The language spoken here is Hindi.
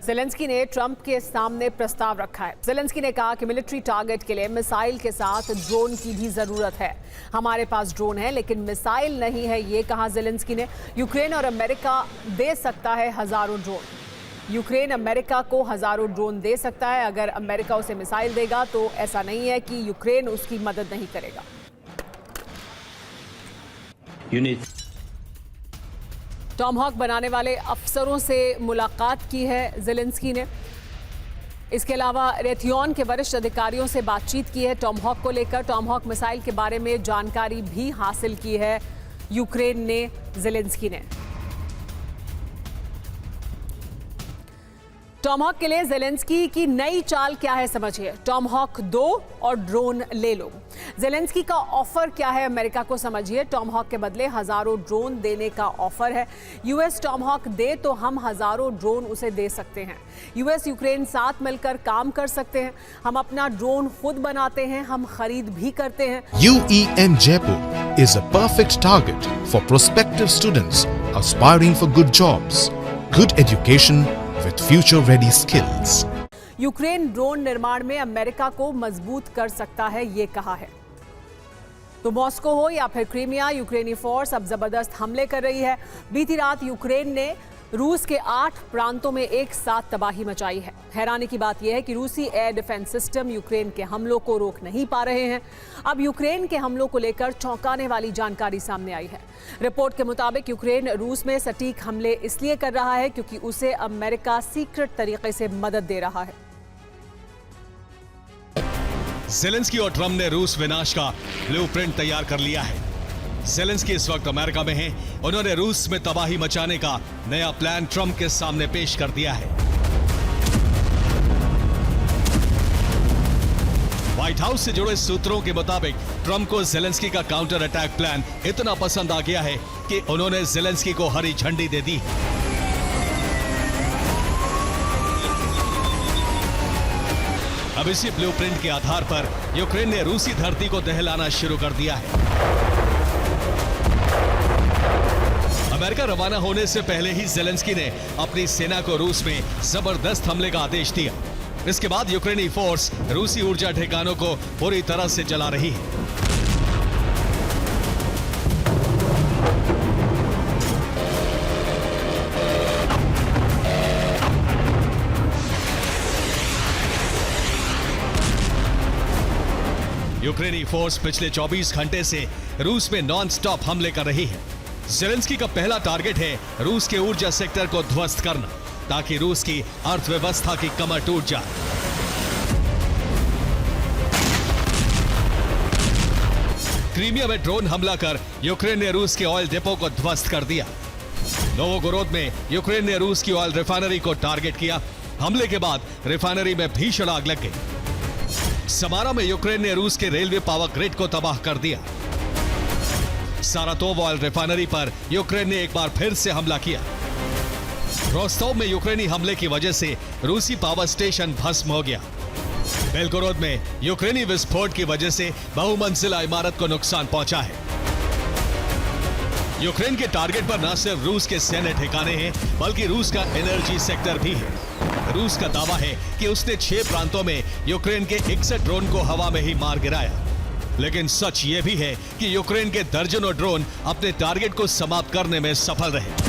ज़ेलेंस्की ने ट्रंप के सामने प्रस्ताव रखा है। ज़ेलेंस्की ने कहा कि मिलिट्री टारगेट के लिए मिसाइल के साथ ड्रोन की भी जरूरत है। हमारे पास ड्रोन है लेकिन मिसाइल नहीं है, ये कहा ज़ेलेंस्की ने। यूक्रेन और अमेरिका दे सकता है हजारों ड्रोन। यूक्रेन अमेरिका को हजारों ड्रोन दे सकता है। अगर अमेरिका उसे मिसाइल देगा तो ऐसा नहीं है कि यूक्रेन उसकी मदद नहीं करेगा। टॉमहॉक बनाने वाले अफसरों से मुलाकात की है ज़ेलेंस्की ने। इसके अलावा रेथियोन के वरिष्ठ अधिकारियों से बातचीत की है टॉमहॉक को लेकर। टॉमहॉक मिसाइल के बारे में जानकारी भी हासिल की है यूक्रेन ने, ज़ेलेंस्की ने। टॉमहॉक के लिए ज़ेलेंस्की की नई चाल क्या है समझिए। टॉमहॉक 2 और ड्रोन ले लो। ज़ेलेंस्की का ऑफर क्या है अमेरिका को समझिए। टॉमहॉक के बदले हजारों ड्रोन देने का ऑफर है। यूएस टॉमहॉक दे तो हम हजारों ड्रोन उसे दे सकते हैं। यूएस यूक्रेन साथ मिलकर काम कर सकते हैं। हम अपना ड्रोन खुद बनाते हैं, हम खरीद भी करते हैं। UEM Jaipur is a perfect target for prospective students aspiring for good jobs, good education with future-ready skills. Ukraine drone निर्माण में अमेरिका को मजबूत कर सकता है, ये कहा है। तो मॉस्को हो या फिर क्रीमिया, यूक्रेनी फोर्स अब जबरदस्त हमले कर रही है। बीती रात यूक्रेन ने रूस के 8 प्रांतों में एक साथ तबाही मचाई है। हैरानी की बात यह है कि रूसी एयर डिफेंस सिस्टम यूक्रेन के हमलों को रोक नहीं पा रहे हैं। अब यूक्रेन के हमलों को लेकर चौंकाने वाली जानकारी सामने आई है। रिपोर्ट के मुताबिक यूक्रेन रूस में सटीक हमले इसलिए कर रहा है क्योंकि उसे अमेरिका सीक्रेट तरीके से मदद दे रहा है। ज़ेलेंस्की और ट्रंप ने रूस विनाश का ब्लूप्रिंट तैयार कर लिया है। ज़ेलेंस्की इस वक्त अमेरिका में हैं। उन्होंने रूस में तबाही मचाने का नया प्लान ट्रंप के सामने पेश कर दिया है। व्हाइट हाउस से जुड़े सूत्रों के मुताबिक ट्रंप को ज़ेलेंस्की का काउंटर अटैक प्लान इतना पसंद आ गया है कि उन्होंने ज़ेलेंस्की को हरी झंडी दे दी। अब इसी ब्लूप्रिंट के आधार पर यूक्रेन ने रूसी धरती को दहलाना शुरू कर दिया है। अमेरिका रवाना होने से पहले ही ज़ेलेंस्की ने अपनी सेना को रूस में जबरदस्त हमले का आदेश दिया। इसके बाद यूक्रेनी फोर्स रूसी ऊर्जा ठिकानों को पूरी तरह से जला रही है। यूक्रेनी फोर्स पिछले 24 घंटे से रूस में नॉन स्टॉप हमले कर रही है। ज़ेलेंस्की का पहला टारगेट है रूस के ऊर्जा सेक्टर को ध्वस्त करना, ताकि रूस की अर्थव्यवस्था की कमर टूट जाए। क्रीमिया में ड्रोन हमला कर यूक्रेन ने रूस के ऑयल डिपो को ध्वस्त कर दिया। नोवोगोरोद में यूक्रेन ने रूस की ऑयल रिफाइनरी को टारगेट किया। हमले के बाद रिफाइनरी में भीषण आग लग गई। समारा में यूक्रेन ने रूस के रेलवे पावर ग्रिड को तबाह कर दिया। सारातोव ऑयल रिफाइनरी पर यूक्रेन ने एक बार फिर से हमला किया। रोस्तोव में यूक्रेनी हमले की वजह से रूसी पावर स्टेशन भस्म हो गया। बेलगोरोद में यूक्रेनी विस्फोट की वजह से बहुमंजिला इमारत को नुकसान पहुंचा है। यूक्रेन के टारगेट पर न सिर्फ रूस के सैन्य ठिकाने हैं, बल्कि रूस का एनर्जी सेक्टर भी है। रूस का दावा है कि उसने 6 प्रांतों में यूक्रेन के 61 ड्रोन को हवा में ही मार गिराया। लेकिन सच ये भी है कि यूक्रेन के दर्जनों ड्रोन अपने टारगेट को समाप्त करने में सफल रहे।